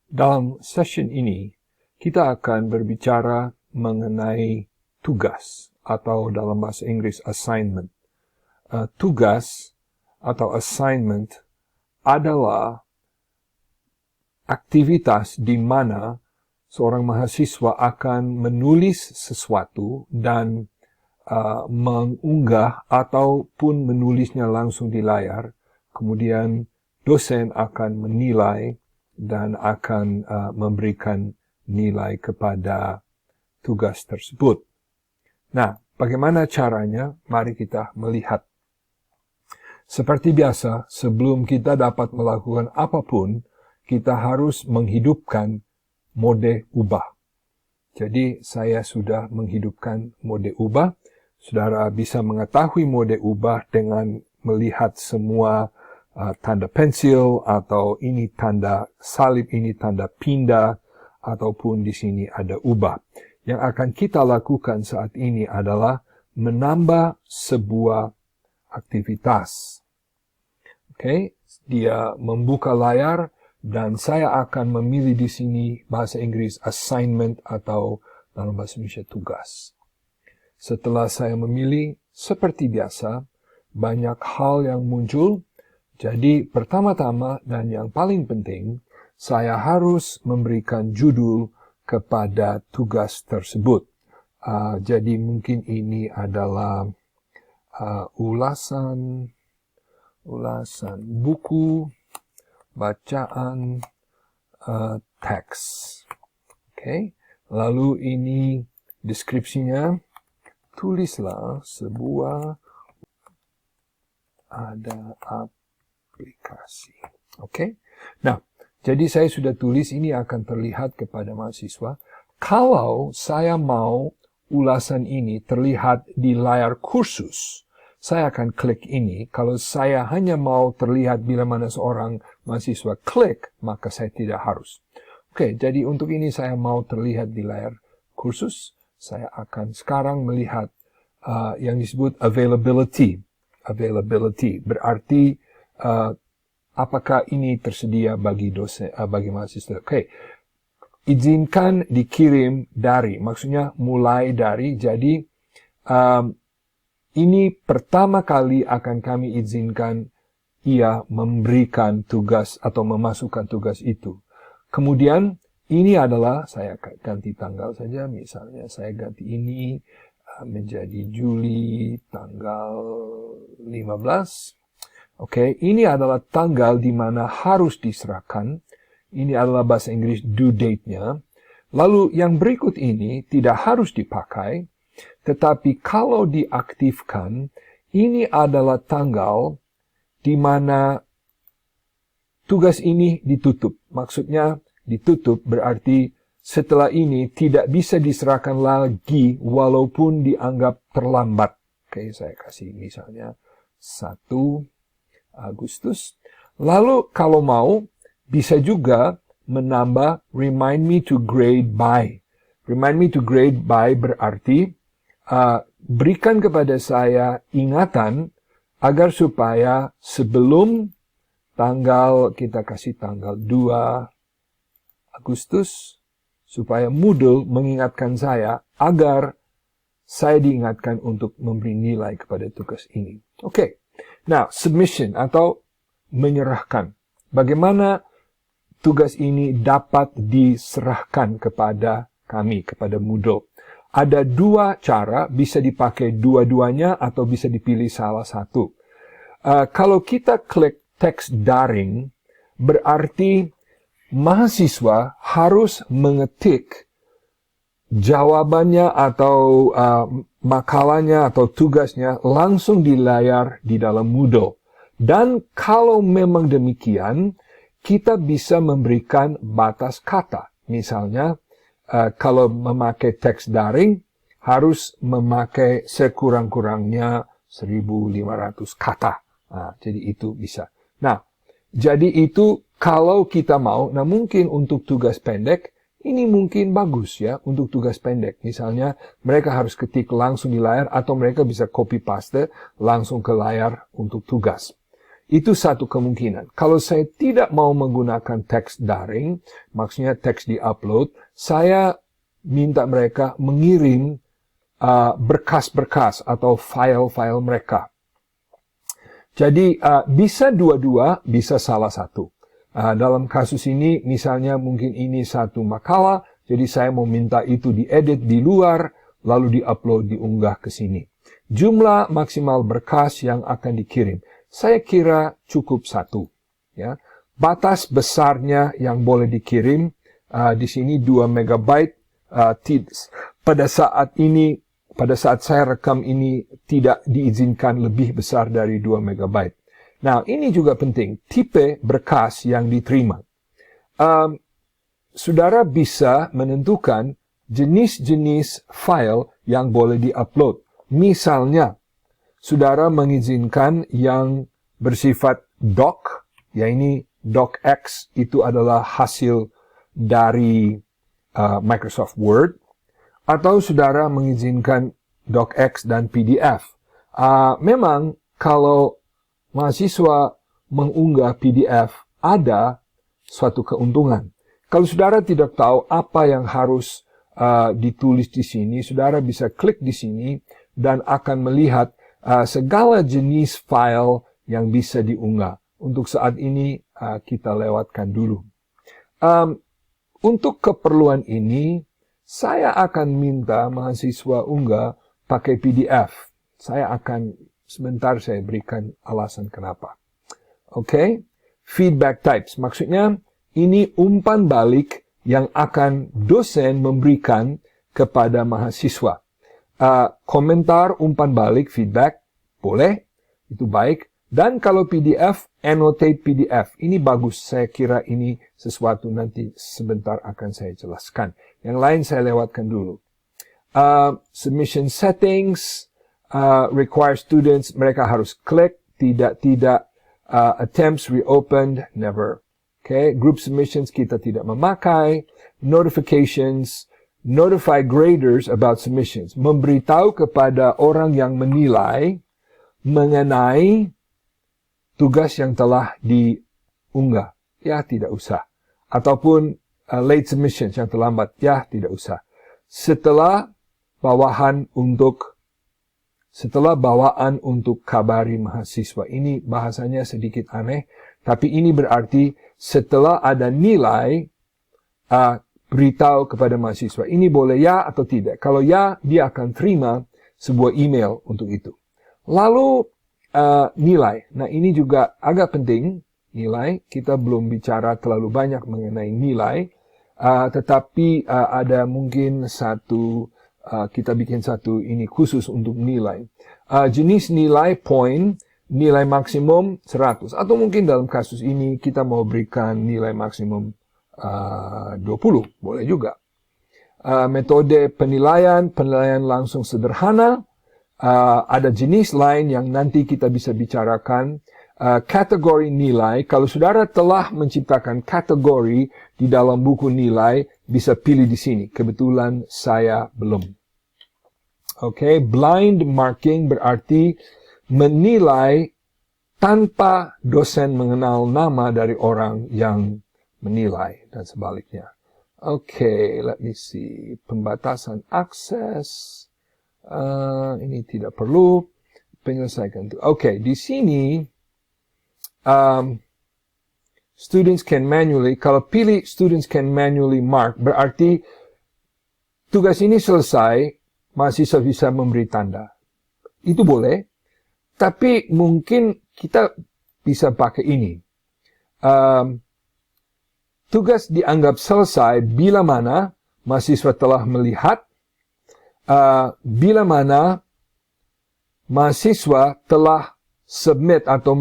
Dalam session ini, kita akan berbicara mengenai tugas atau dalam bahasa Inggris assignment. Tugas atau assignment adalah aktivitas di mana seorang mahasiswa akan menulis sesuatu dan mengunggah ataupun menulisnya langsung di layar. Kemudian dosen akan menilai dan akan memberikan nilai kepada tugas tersebut. Nah, bagaimana caranya? Mari kita melihat. Seperti biasa, sebelum kita dapat melakukan apapun, kita harus menghidupkan mode ubah. Jadi, saya sudah menghidupkan mode ubah. Saudara bisa mengetahui mode ubah dengan melihat semua tanda pensil, atau ini tanda salib, ini tanda pindah, ataupun di sini ada ubah. Yang akan kita lakukan saat ini adalah menambah sebuah aktivitas. Oke, dia membuka layar dan saya akan memilih di sini bahasa Inggris assignment atau dalam bahasa Indonesia tugas. Setelah saya memilih, seperti biasa, banyak hal yang muncul. Jadi pertama-tama dan yang paling penting, saya harus memberikan judul kepada tugas tersebut. Jadi mungkin ini adalah ulasan buku, bacaan, teks. Oke. Lalu ini deskripsinya, tulislah sebuah ada aplikasi. Oke. Nah, jadi saya sudah tulis, ini akan terlihat kepada mahasiswa. Kalau saya mau ulasan ini terlihat di layar kursus, saya akan klik ini. Kalau saya hanya mau terlihat bila mana seorang mahasiswa klik, maka saya tidak harus. Oke, jadi untuk ini saya mau terlihat di layar kursus. Saya akan sekarang melihat yang disebut availability. Availability berarti apakah ini tersedia bagi dosen, bagi mahasiswa. Oke. Izinkan dikirim dari, maksudnya mulai dari. Jadi ini pertama kali akan kami izinkan ia memberikan tugas atau memasukkan tugas itu. Kemudian ini adalah, saya ganti tanggal saja, misalnya saya ganti ini menjadi Juli tanggal 15. Oke, ini adalah tanggal di mana harus diserahkan. Ini adalah bahasa Inggris due date-nya. Lalu yang berikut ini tidak harus dipakai, tetapi kalau diaktifkan, ini adalah tanggal di mana tugas ini ditutup. Maksudnya ditutup berarti setelah ini tidak bisa diserahkan lagi walaupun dianggap terlambat. Oke, saya kasih misalnya 1 Agustus. Lalu kalau mau, bisa juga menambah remind me to grade by. Remind me to grade by berarti berikan kepada saya ingatan agar supaya sebelum tanggal, kita kasih tanggal 2 Agustus, supaya Moodle mengingatkan saya agar saya diingatkan untuk memberi nilai kepada tugas ini. Oke. Nah, submission atau menyerahkan. Bagaimana tugas ini dapat diserahkan kepada kami, kepada Moodle? Ada 2 cara, bisa dipakai dua-duanya atau bisa dipilih salah satu. Kalau kita klik teks daring, berarti mahasiswa harus mengetik jawabannya atau makalahnya atau tugasnya langsung di layar di dalam Moodle. Dan kalau memang demikian, kita bisa memberikan batas kata. Misalnya, kalau memakai teks daring, harus memakai sekurang-kurangnya 1.500 kata. Nah, jadi itu bisa. Nah, jadi itu kalau kita mau, nah mungkin untuk tugas pendek, ini mungkin bagus ya untuk tugas pendek. Misalnya mereka harus ketik langsung di layar atau mereka bisa copy paste langsung ke layar untuk tugas. Itu satu kemungkinan. Kalau saya tidak mau menggunakan teks daring, maksudnya teks di-upload, saya minta mereka mengirim berkas-berkas atau file-file mereka. Jadi bisa dua-dua, bisa salah satu. Dalam kasus ini, misalnya mungkin ini satu makalah, jadi saya mau minta itu diedit di luar, lalu di-upload, diunggah ke sini. Jumlah maksimal berkas yang akan dikirim, saya kira cukup satu. Ya. Batas besarnya yang boleh dikirim, di sini 2 megabyte. Pada saat saya rekam ini tidak diizinkan lebih besar dari 2 megabyte. Nah, ini juga penting, tipe berkas yang diterima. Saudara bisa menentukan jenis-jenis file yang boleh di-upload. Misalnya, saudara mengizinkan yang bersifat doc, ya ini docx, itu adalah hasil dari Microsoft Word, atau saudara mengizinkan docx dan PDF. Memang kalau mahasiswa mengunggah PDF, ada suatu keuntungan. Kalau saudara tidak tahu apa yang harus ditulis di sini, saudara bisa klik di sini dan akan melihat segala jenis file yang bisa diunggah. Untuk saat ini, kita lewatkan dulu. Untuk keperluan ini, saya akan minta mahasiswa unggah pakai PDF. Sebentar saya berikan alasan kenapa. Oke? Feedback types. Maksudnya, ini umpan balik yang akan dosen memberikan kepada mahasiswa. Komentar, umpan balik, feedback, boleh, itu baik. Dan kalau PDF, annotate PDF. Ini bagus, saya kira ini sesuatu nanti sebentar akan saya jelaskan. Yang lain saya lewatkan dulu. Submission settings, require students, mereka harus klik, tidak, attempts reopened, never. Okay, group submissions kita tidak memakai, notifications, notify graders about submissions, memberitahu kepada orang yang menilai mengenai tugas yang telah diunggah. Ya, tidak usah. Ataupun late submissions yang terlambat. Ya, tidak usah. Setelah bawaan untuk kabari mahasiswa. Ini bahasanya sedikit aneh, tapi ini berarti setelah ada nilai, beritahu kepada mahasiswa. Ini boleh ya atau tidak. Kalau ya, dia akan terima sebuah email untuk itu. Lalu nilai. Nah, ini juga agak penting. Nilai, kita belum bicara terlalu banyak mengenai nilai. Tetapi ada mungkin kita bikin satu ini khusus untuk nilai. Jenis nilai poin, nilai maksimum 100. Atau mungkin dalam kasus ini kita mau berikan nilai maksimum 20, boleh juga. Metode penilaian langsung sederhana. Ada jenis lain yang nanti kita bisa bicarakan. Kategori nilai, kalau saudara telah menciptakan kategori di dalam buku nilai, bisa pilih di sini. Kebetulan saya belum. Oke, blind marking berarti menilai tanpa dosen mengenal nama dari orang yang menilai dan sebaliknya. Oke, let me see. Pembatasan akses. Ini tidak perlu. Penyelesaikan itu. Oke, di sini students can manually, kalau pilih students can manually mark, berarti tugas ini selesai, mahasiswa bisa memberi tanda. Itu boleh, tapi mungkin kita bisa pakai ini. Tugas dianggap selesai bila mana mahasiswa telah melihat, bila mana mahasiswa telah submit atau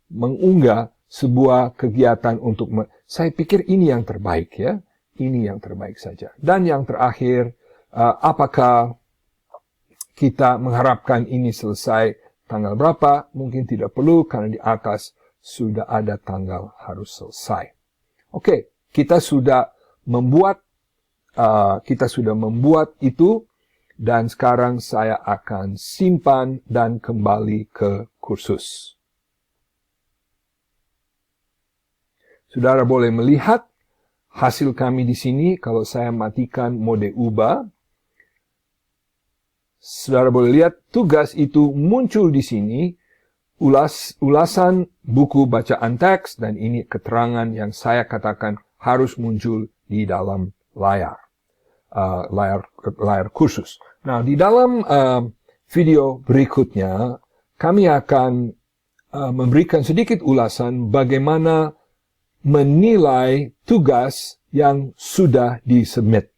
mengunggah sebuah kegiatan untuk... Saya pikir ini yang terbaik ya. Ini yang terbaik saja. Dan yang terakhir, apakah kita mengharapkan ini selesai tanggal berapa? Mungkin tidak perlu karena di atas sudah ada tanggal harus selesai. Oke, kita sudah membuat itu dan sekarang saya akan simpan dan kembali ke kursus. Saudara boleh melihat hasil kami di sini kalau saya matikan mode ubah. Saudara boleh lihat tugas itu muncul di sini, ulasan buku bacaan teks, dan ini keterangan yang saya katakan harus muncul di dalam layar khusus. Nah, di dalam video berikutnya, kami akan memberikan sedikit ulasan bagaimana menilai tugas yang sudah disubmit.